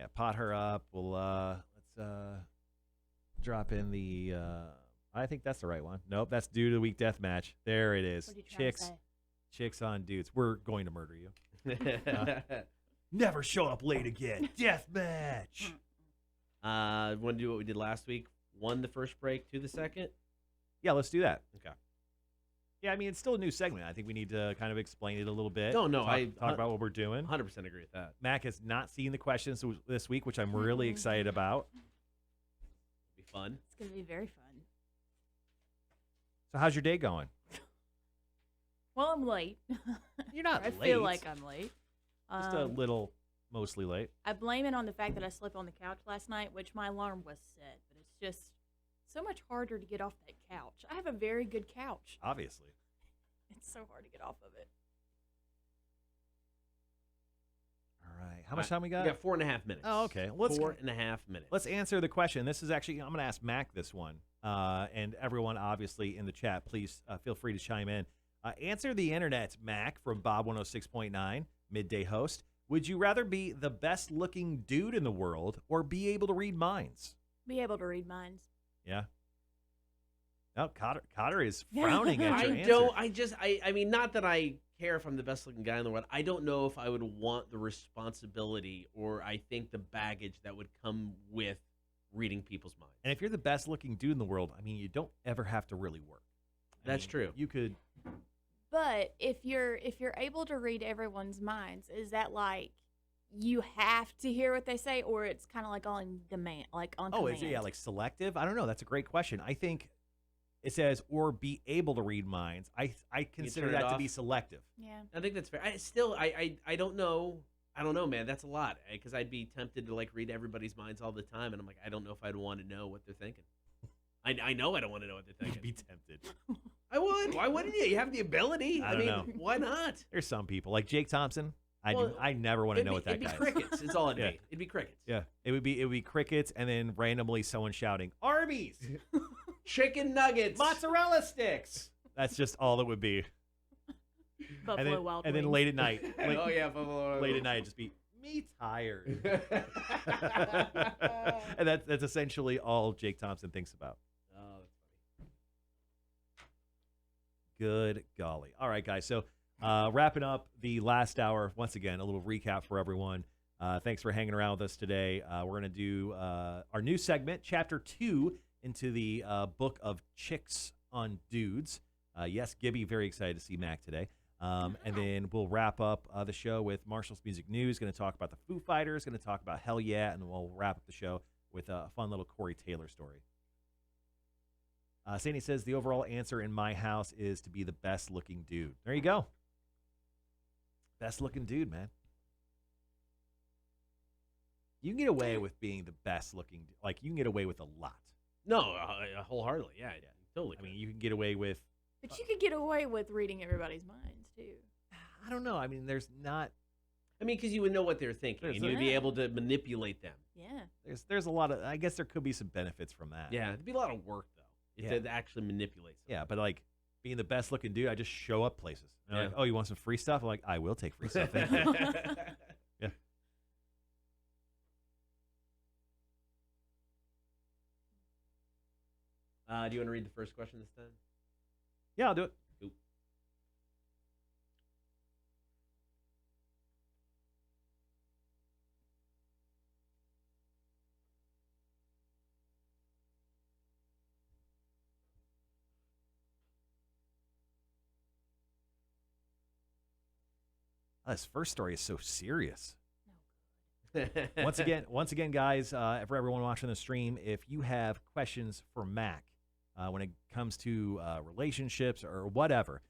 Yeah, pot her up. We'll let's drop in the. I think that's the right one. Nope, that's Dude of the Week death match. There it is. What are you trying to say? Chicks on dudes. We're going to murder you. Never show up late again. Death match. Want to do what we did last week? 1 the first break, 2 the second? Yeah, let's do that. Okay. Yeah, I mean, it's still a new segment. I think we need to kind of explain it a little bit. No, Talk about what we're doing. 100% agree with that. Mac has not seen the questions this week, which I'm really excited about. It'll be fun. It's going to be very fun. So how's your day going? Well, I'm late. You're not I late. feel like I'm late. Just a little, mostly late. I blame it on the fact that I slept on the couch last night, which my alarm was set. But it's just so much harder to get off that couch. I have a very good couch. Obviously. It's so hard to get off of it. All right. How much time we got? We got 4.5 minutes. Oh, okay. 4.5 minutes. Let's answer the question. This is actually, I'm going to ask Mac this one. And everyone, obviously, in the chat, please feel free to chime in. Answer the internet, Mac, from Bob 106.9, midday host. Would you rather be the best looking dude in the world or be able to read minds? Be able to read minds. Yeah. No, Kotter is frowning at your answer. I mean, not that I care if I'm the best looking guy in the world. I don't know if I would want the responsibility or I think the baggage that would come with reading people's minds. And if you're the best looking dude in the world, I mean, you don't ever have to really work. That's true. You could. But if you're able to read everyone's minds, is that like you have to hear what they say, or it's kind of like on demand, like on command? Is it like selective? I don't know. That's a great question. I think it says or be able to read minds. I consider turn it that to off? be selective. Yeah. I think that's fair. I don't know. I don't know, man. That's a lot because I'd be tempted to like read everybody's minds all the time, and I'm like, I don't know if I'd want to know what they're thinking. I know I don't want to know what they're thinking. You'd be tempted. I would. Why wouldn't you? You have the ability. I don't know. Why not? There's some people like Jake Thompson. Well, I never want to know what that guy It'd be is. crickets. It's all it'd Yeah. be. It'd be crickets. Yeah, it would be crickets, and then randomly someone shouting Arby's, Chicken nuggets. mozzarella sticks. That's just all it would be. Buffalo Wild and Wings. then late at night, Oh yeah, Buffalo. late at night, it'd just be me tired. And that's essentially all Jake Thompson thinks about. Oh, that's funny. Good golly. All right, guys. So wrapping up the last hour, once again, a little recap for everyone. Thanks for hanging around with us today. We're going to do our new segment, Chapter 2, into the book of Chicks on Dudes. Yes, Gibby, very excited to see Mac today. And then we'll wrap up the show with Marshall's Music News. Going to talk about the Foo Fighters, going to talk about Hell Yeah, and we'll wrap up the show with a fun little Corey Taylor story. Sandy says the overall answer in my house is to be the best looking dude. There you go. Best looking dude, man. You can get away with being the best looking. Like, you can get away with a lot. No, wholeheartedly. Yeah, totally. I mean, you can get away with. But you could get away with reading everybody's minds too. I don't know. I mean, there's not. I mean, because you would know what they're thinking, and you'd be able to manipulate them. Yeah. There's a lot of. I guess there could be some benefits from that. Yeah, it'd be a lot of work though. Yeah. To actually manipulate. Someone. Yeah, but like being the best looking dude, I just show up places. And they're Yeah. like, oh, you want some free stuff? I'm like, I will take free stuff. Thank you. Yeah. Do you want to read the first question this time? Yeah, I'll do it. Cool. This first story is so serious. Once again, guys, for everyone watching the stream, if you have questions for Mac when it comes to relationships or whatever,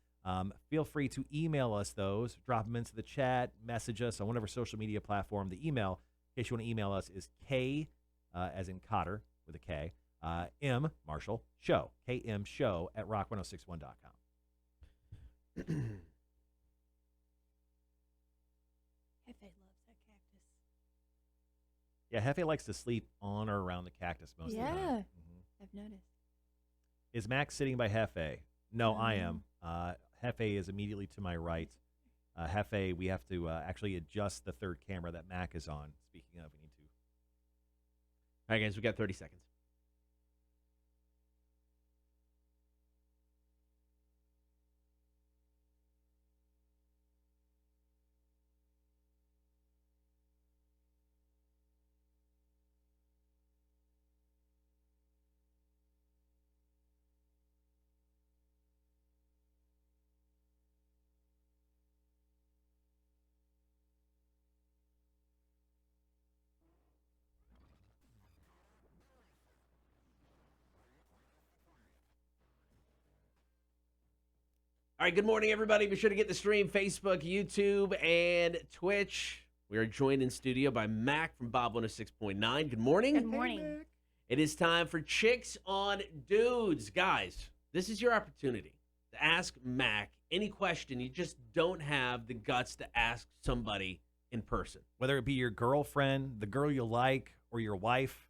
feel free to email us those. Drop them into the chat, message us on whatever social media platform. The email, in case you want to email us, is K, as in Kotter with a K, M, Marshall, show, KM show at rock1061.com. Hefe loves that cactus. Yeah, Hefe likes to sleep on or around the cactus most of the time. Yeah. Mhm. I've noticed. Is Max sitting by Hefe? No, I am. Hefe is immediately to my right. Hefe, we have to actually adjust the third camera that Mac is on. Speaking of, we need to All right, guys, we got 30 seconds. All right, good morning, everybody. Be sure to get the stream, Facebook, YouTube, and Twitch. We are joined in studio by Mac from Bob 106.9. Good morning. Good morning. It is time for Chicks on Dudes. Guys, this is your opportunity to ask Mac any question you just don't have the guts to ask somebody in person. Whether it be your girlfriend, the girl you like, or your wife.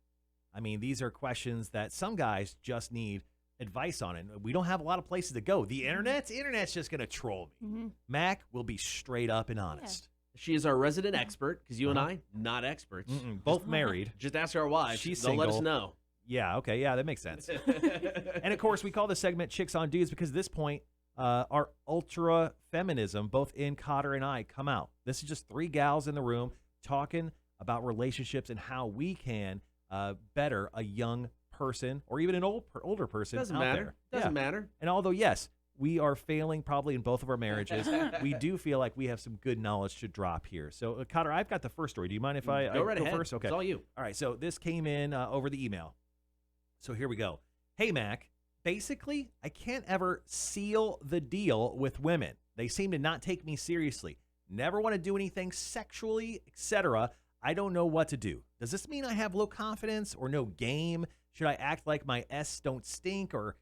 I mean, these are questions that some guys just need advice on it. We don't have a lot of places to go. The internet's just going to troll me. Mm-hmm. Mac will be straight up and honest. She is our resident expert because you and I, not experts. Both married. Just ask our wives. She's They'll let us single. know. Yeah, okay. Yeah, that makes sense. And, of course, we call this segment Chicks on Dudes because at this point, our ultra feminism, both in Kotter and I, come out. This is just three gals in the room talking about relationships and how we can better a young person or even an older person Doesn't out matter. there. Doesn't matter. And although, yes, we are failing probably in both of our marriages, we do feel like we have some good knowledge to drop here. So, Cotter, I've got the first story. Do you mind if I go right ahead? first? Okay. It's all you. All right, so this came in over the email. So here we go. Hey, Mac, basically, I can't ever seal the deal with women. They seem to not take me seriously. Never want to do anything sexually, etc. I don't know what to do. Does this mean I have low confidence or no game? Should I act like my S don't stink or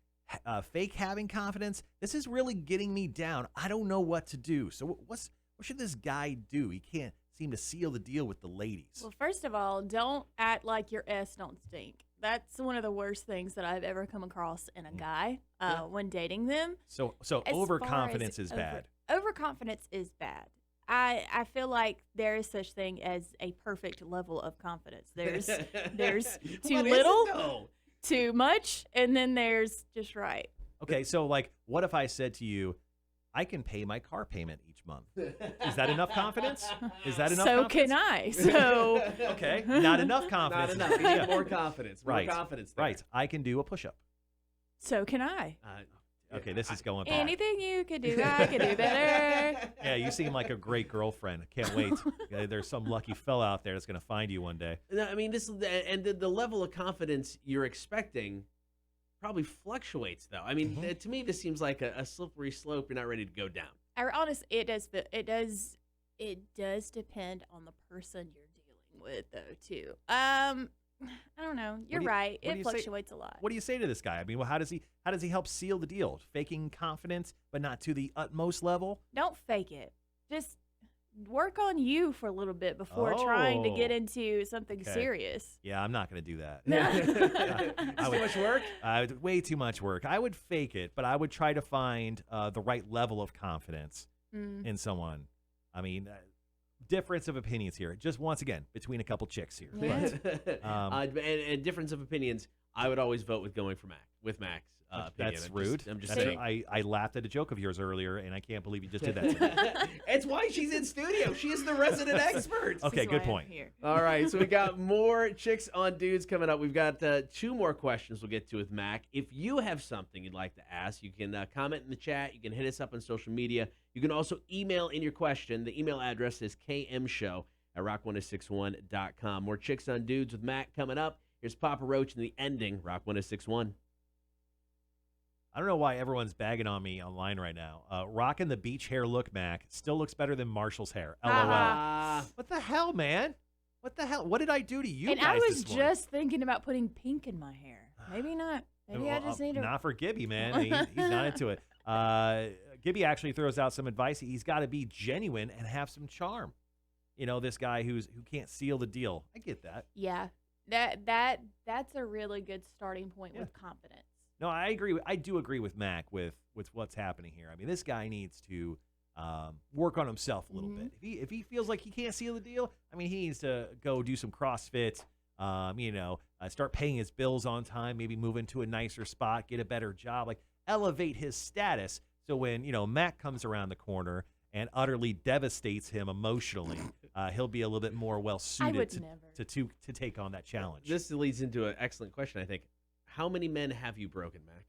fake having confidence? This is really getting me down. I don't know what to do. So what should this guy do? He can't seem to seal the deal with the ladies. Well, first of all, don't act like your S don't stink. That's one of the worst things that I've ever come across in a guy when dating them. So As far overconfidence as is bad. Overconfidence is bad. I feel like there is such thing as a perfect level of confidence. There's too What is it, little, though? too much, and then there's just right. Okay, so like, what if I said to you, I can pay my car payment each month? Is that enough confidence? Is that enough So confidence? can I. So Okay, not enough confidence. Not enough. You need more confidence. More Right. confidence there. Right, I can do a push-up. so can I. Okay, this is going bad. Anything you could do, I could do better. Yeah, you seem like a great girlfriend. Can't wait. There's some lucky fella out there that's going to find you one day. No, I mean, the level of confidence you're expecting probably fluctuates, though. I mean, to me, this seems like a slippery slope you're not ready to go down. It does depend on the person you're dealing with, though, too. I don't know. You're right. It fluctuates a lot. What do you say to this guy? I mean, well, how does he help seal the deal? Faking confidence, but not to the utmost level? Don't fake it. Just work on you for a little bit before trying to get into something serious. Yeah, I'm not going to do that. Too much work? Way too much work. I would fake it, but I would try to find the right level of confidence in someone. I mean, difference of opinions here. Just once again, between a couple chicks here. Yeah. But, and difference of opinions, I would always vote with going for Mac's opinion. that's rude. I'm just That's saying. I laughed at a joke of yours earlier, and I can't believe you just did that to me. It's why she's in studio. She is the resident expert. Okay, This is good why I'm point. here. All right, so we got more Chicks on Dudes coming up. We've got 2 more questions we'll get to with Mac. If you have something you'd like to ask, you can comment in the chat. You can hit us up on social media. You can also email in your question. The email address is kmshow@rock1061.com. More Chicks on Dudes with Mac coming up. Here's Papa Roach and the ending, Rock 1061. I don't know why everyone's bagging on me online right now. Rocking the beach hair look, Mac, still looks better than Marshall's hair. LOL. What the hell, man? What the hell? What did I do to you And guys I was this morning? just thinking about putting pink in my hair. Maybe not. Maybe I just need to. Not for Gibby, man. He's not into it. Gibby actually throws out some advice. He's got to be genuine and have some charm. You know, this guy who can't seal the deal. I get that. Yeah. That's a really good starting point with confidence. No, I agree. I do agree with Mac with what's happening here. I mean, this guy needs to work on himself a little bit. If he feels like he can't seal the deal, I mean, he needs to go do some CrossFit, Start paying his bills on time, maybe move into a nicer spot, get a better job, like elevate his status. So when, Mac comes around the corner and utterly devastates him emotionally, he'll be a little bit more well suited to take on that challenge. This leads into an excellent question, I think. How many men have you broken, Mac?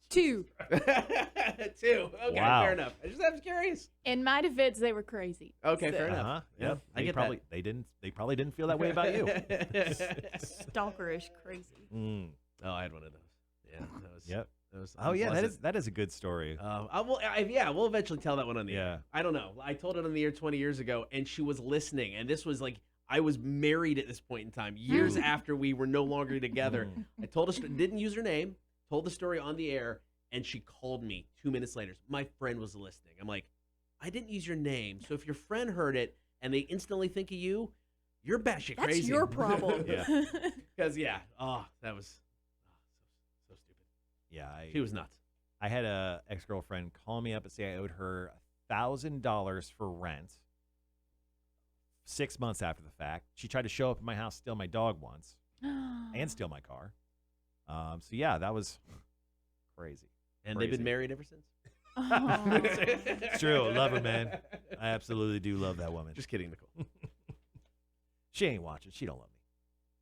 2. 2. Okay, Wow. fair enough. I was curious. In my defense, they were crazy. Okay, So- fair enough. Yep. I get probably that. they probably didn't feel that way about you. Stalkerish crazy. Mm. Oh, I had one of those. Yeah, that was. Yep. That was Oh yeah, unpleasant. that is a good story. We'll eventually tell that one on the Yeah. air. I don't know. I told it on the air 20 years ago, and she was listening. And this was like I was married at this point in time, years after we were no longer together. I told us, didn't use her name, told the story on the air, and she called me 2 minutes later. My friend was listening. I'm like, I didn't use your name, so if your friend heard it and they instantly think of you, you're batshit crazy. That's your problem. Yeah. Because that was so stupid. Yeah, She was nuts. I had a ex-girlfriend call me up and say I owed her $1,000 for rent. 6 months after the fact, she tried to show up at my house, steal my dog once, and steal my car. So yeah, that was crazy. And they've Crazy. been married ever since. Oh. It's true. Love her, man. I absolutely do love that woman. Just kidding, Nicole. She ain't watching. She don't love me.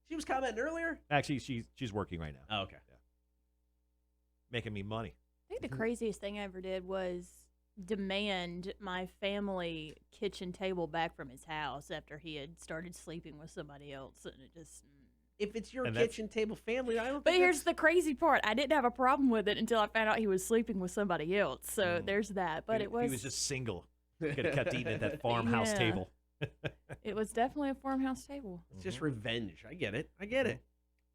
She was commenting earlier. Actually, she's working right now, Oh, okay. making me money. I think the craziest thing I ever did was demand my family kitchen table back from his house after he had started sleeping with somebody else, and it just. If it's your And that's- kitchen table family, I don't. But think here's the crazy part: I didn't have a problem with it until I found out he was sleeping with somebody else. So Mm. there's that. But If it was. he was just single. Could have kept eating at that farmhouse Yeah. table. It was definitely a farmhouse table, It's just revenge. I get it. I get it.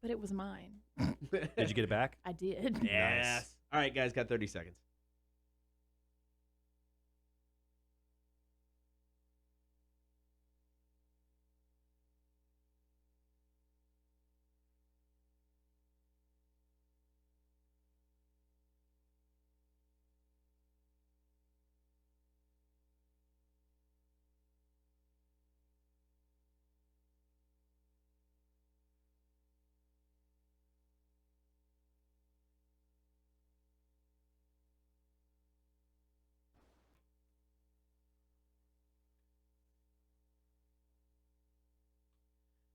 but it was mine. Did you get it back? I did. Yes. All right, guys, got 30 seconds.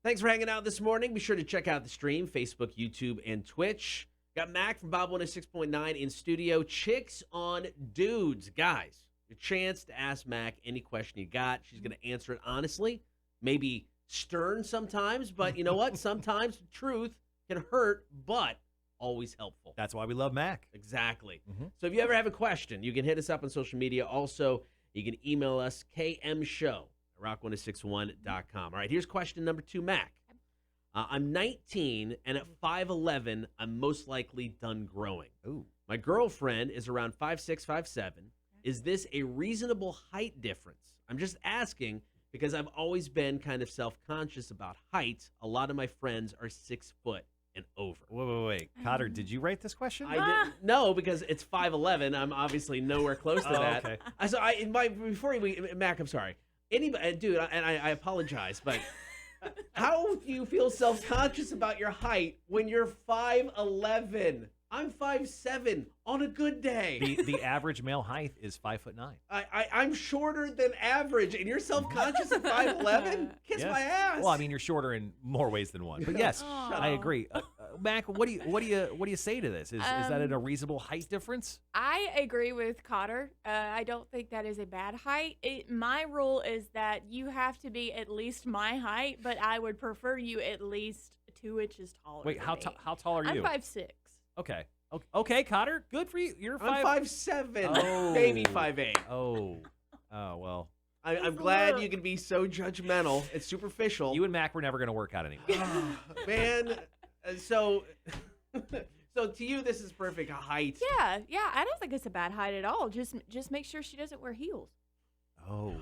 Thanks for hanging out this morning. Be sure to check out the stream, Facebook, YouTube, and Twitch. Got Mac from Bob 106.9 in studio. Chicks on Dudes. Guys, your chance to ask Mac any question you got. She's going to answer it honestly, maybe stern sometimes, but you know what? Sometimes truth can hurt, but always helpful. That's why we love Mac. Exactly. Mhm. So if you ever have a question, you can hit us up on social media. Also, you can email us, kmshow@rock1061.com. All right, here's question number 2, Mac. I'm 19, and at 5'11", I'm most likely done growing. Ooh. My girlfriend is around 5'6", 5'7". Is this a reasonable height difference? I'm just asking because I've always been kind of self-conscious about height. A lot of my friends are 6 foot and over. Wait. Cotter, did you write this question? I didn't know because it's 5'11". I'm obviously nowhere close to Oh, that. okay. Mac, I'm sorry. Anybody, dude, and I apologize, but how do you feel self-conscious about your height when you're 5'11"? I'm 5'7" on a good day. The average male height is 5'9". I'm shorter than average, and you're self-conscious at 5'11"? Kiss Yeah. my ass. Well, I mean, you're shorter in more ways than one. But yes, Aw. I agree. Mac, what do you say to this? Is that a reasonable height difference? I agree with Cotter. I don't think that is a bad height. My rule is that you have to be at least my height, but I would prefer you at least 2 inches taller. Wait, than how me. tall are you? I'm 5'6". Okay. Okay, Cotter, good for you. You're I'm 5. 5'7", Oh. baby 5'8". Oh, well. I'm Just a glad look. you can be so judgmental. It's superficial. You and Mac were never going to work out anyway. Man, so to you, this is perfect height. Yeah, I don't think it's a bad height at all. Just make sure she doesn't wear heels. Oh.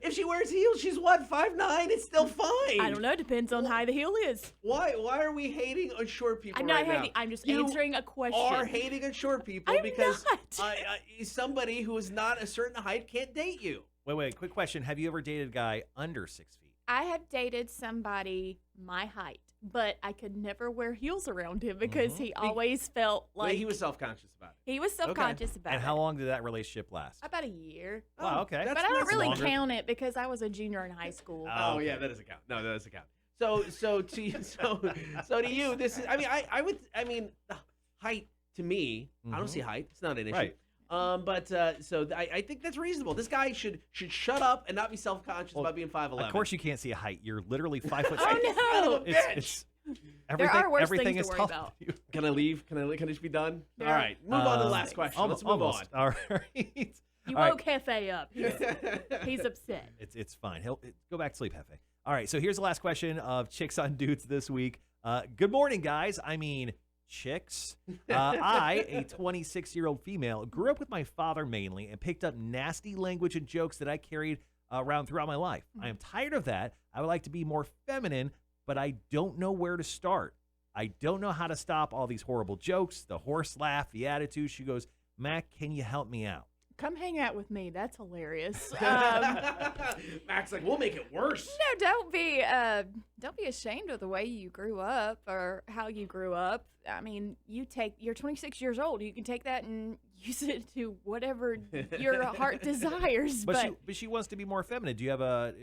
If she wears heels, she's what, 5'9"? It's still fine. I don't know. Depends on how high the heel is. Why are we hating on short people I'm not right hating. now? I'm just You answering a question. are hating on short people I'm because not. somebody who is not a certain height can't date you. Wait. Quick question. Have you ever dated a guy under 6 feet? I have dated somebody my height, but I could never wear heels around him because he always felt like Wait, he was self-conscious about it. he was self-conscious about And it. how long did that relationship last? About a year. Wow, okay. that's- But I don't that's really longer. count it because I was a junior in high school. Oh yeah, that doesn't count. No, that doesn't count. So to you, so to you, this is. I mean, I mean, height to me, I don't see height. It's not an issue. Right. I think that's reasonable. This guy should shut up and not be self-conscious about being 5'11". Of course you can't see a height. You're literally 5 foot. Oh, no. It's There are worse everything things is to worry tall about. to you. Can I leave? Can I just be done? Yeah. All right, move on to the last question. Let's move almost. on. All right. You All right. woke Hefe up. He's upset. It's fine. He'll go back to sleep, Hefe. All right. So here's the last question of Chicks on Dudes this week. Good morning, guys. I mean, chicks. I, a 26-year-old female, grew up with my father mainly and picked up nasty language and jokes that I carried around throughout my life. I am tired of that. I would like to be more feminine, but I don't know where to start. I don't know how to stop all these horrible jokes, the horse laugh, the attitude. She goes, Mac, can you help me out? Come hang out with me. That's hilarious. Mac's like, we'll make it worse. No, don't be ashamed of the way you grew up or how you grew up. I mean, you're 26 years old. You can take that and use it to whatever your heart desires. But she wants to be more feminine. Do you have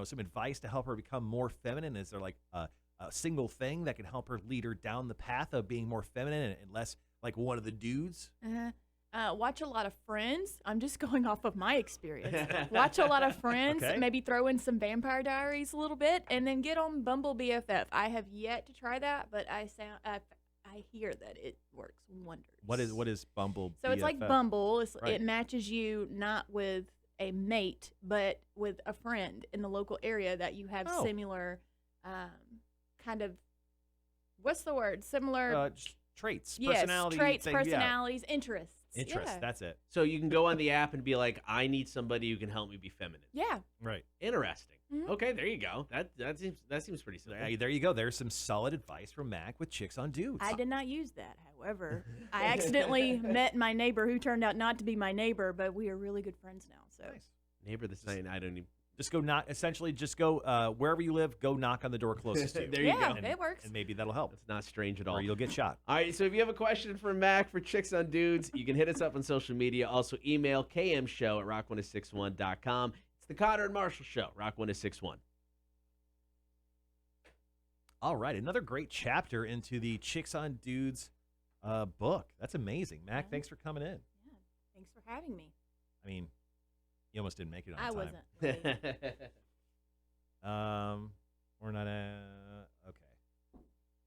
some advice to help her become more feminine? Is there like a single thing that can help her lead her down the path of being more feminine and less like one of the dudes? Watch a lot of Friends. I'm just going off of my experience. Watch a lot of Friends. Okay. Maybe throw in some Vampire Diaries a little bit, and then get on Bumble BFF. I have yet to try that, but I hear that it works wonders. What is Bumble? So it's like BFF? Bumble. Right. It matches you not with a mate, but with a friend in the local area that you have similar, kind of, what's the word? Similar. Just traits, yes, personality, traits, thing, personalities, interests. Interests. Yeah. That's it. So you can go on the app and be like, I need somebody who can help me be feminine. Yeah. Right. Interesting. Mhm. Okay, there you go. That seems pretty simple. There you go. There's some solid advice from Mac with Chicks on Dudes. I did not use that. However, I accidentally met my neighbor who turned out not to be my neighbor, but we are really good friends now. So Nice. Neighbor this night, I don't even. Just go knock. Essentially, just go wherever you live. Go knock on the door closest to you. There you yeah, go. it works. And maybe that'll help. That's not strange at all. Or you'll get shot. All right, so if you have a question for Mac for Chicks on Dudes, you can hit us up on social media. Also, email kmshow@rock1061.com. It's the Kotter and Marshall Show, Rock 1061. All right, another great chapter into the Chicks on Dudes book. That's amazing. Mac, Yeah. thanks for coming in. Yeah. Thanks for having me. I mean, you almost didn't make it on I time. wasn't. ready. We're not. Okay.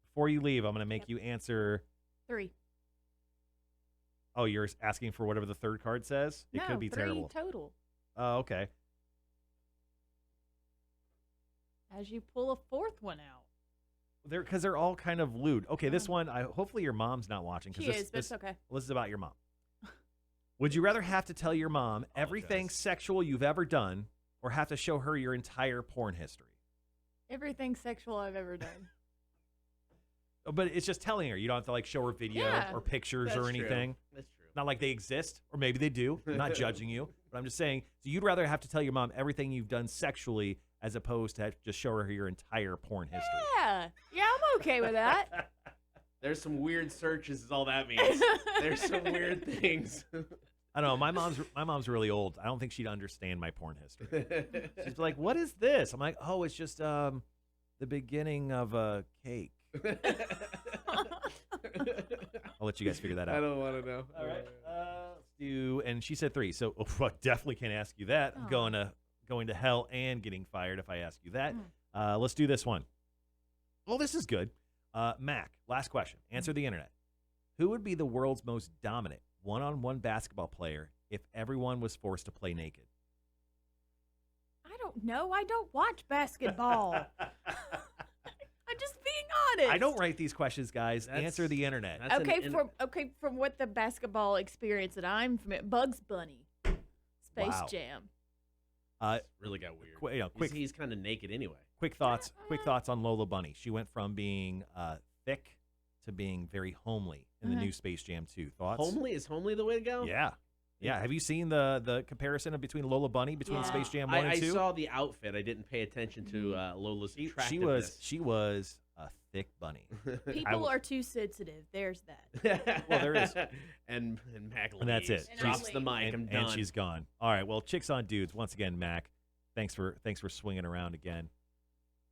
Before you leave, I'm going to make you answer. 3. Oh, you're asking for whatever the third card says? It no, could be 3 terrible. total. Oh, okay. As you pull a 4th one out. Because they're all kind of lewd. Okay, this one, hopefully your mom's not watching. She This, is, but it's okay. Well, this is about your mom. Would you rather have to tell your mom everything sexual you've ever done or have to show her your entire porn history? Everything sexual I've ever done. But it's just telling her. You don't have to like show her video or pictures That's or true. anything. That's true. Not like they exist, or maybe they do. I'm not judging you, but I'm just saying. So you'd rather have to tell your mom everything you've done sexually as opposed to just show her your entire porn history. Yeah, I'm okay with that. There's some weird searches, is all that means. There's some weird things. I don't know. My mom's really old. I don't think she'd understand my porn history. She's like, "What is this?" I'm like, "Oh, it's just the beginning of a cake." I'll let you guys figure that out. I don't want to know. All right. Let's do. And she said 3, so I definitely can't ask you that. I'm going to hell and getting fired if I ask you that. Let's do this one. Well, this is good. Mac, last question. Answer the internet. Who would be the world's most dominant one-on-one basketball player if everyone was forced to play naked? I don't know. I don't watch basketball. I'm just being honest. I don't write these questions, guys. Answer the internet. From what the basketball experience that I'm from, Bugs Bunny, Space Jam. Really got weird. Quick. He's kind of naked anyway. Quick thoughts on Lola Bunny. She went from being thick to being very homely in the new Space Jam 2. Thoughts? Homely? Is homely the way to go? Yeah. Yeah, have you seen the comparison between Lola Bunny between Space Jam 1 and 2? I saw the outfit. I didn't pay attention to Lola's attractiveness. She was a thick bunny. People are too sensitive. There's that. Well, there is. And Mac And that's leaves, it. drops the mic. I'm done. And she's gone. All right, well, Chicks on Dudes, once again, Mac, thanks for swinging around again.